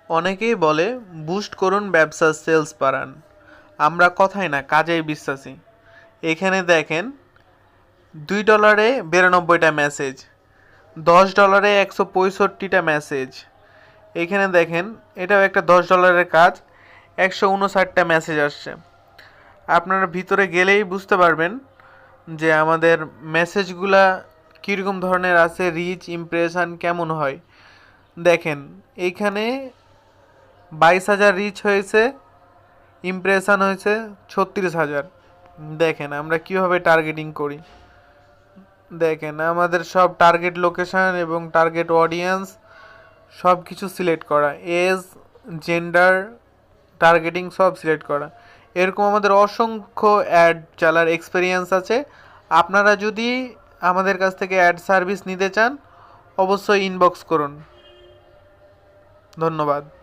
অনেকেই বলে বুস্ট করুন ব্যবসার সেলস বাড়ান। আমরা কথায় না কাজেই বিশ্বাসী। এখানে দেখেন $2 92টা মেসেজ, $10 165টা মেসেজ। এখানে দেখেন এটাও একটা $10 কাজ, 159টা মেসেজ আসছে। আপনারা ভিতরে গেলেই বুঝতে পারবেন যে আমাদের মেসেজগুলা কীরকম ধরনের আছে, রিচ ইমপ্রেশন কেমন হয়। দেখেন এইখানে 22,000 রিচ হয়েছে, ইমপ্রেশন হয়েছে 36,000। দেখেন আমরা কিভাবে টার্গেটিং করি। দেখেন আমাদের সব টার্গেট লোকেশন এবং টার্গেট অডিয়েন্স সব কিছু সিলেক্ট করা, এজ, জেন্ডার, টার্গেটিং সব সিলেক্ট করা। এরকম আমাদের অসংখ্য অ্যাড চালার এক্সপিরিয়েন্স আছে। আপনারা যদি আমাদের কাছ থেকে অ্যাড সার্ভিস নিতে চান অবশ্যই ইনবক্স করুন। ধন্যবাদ।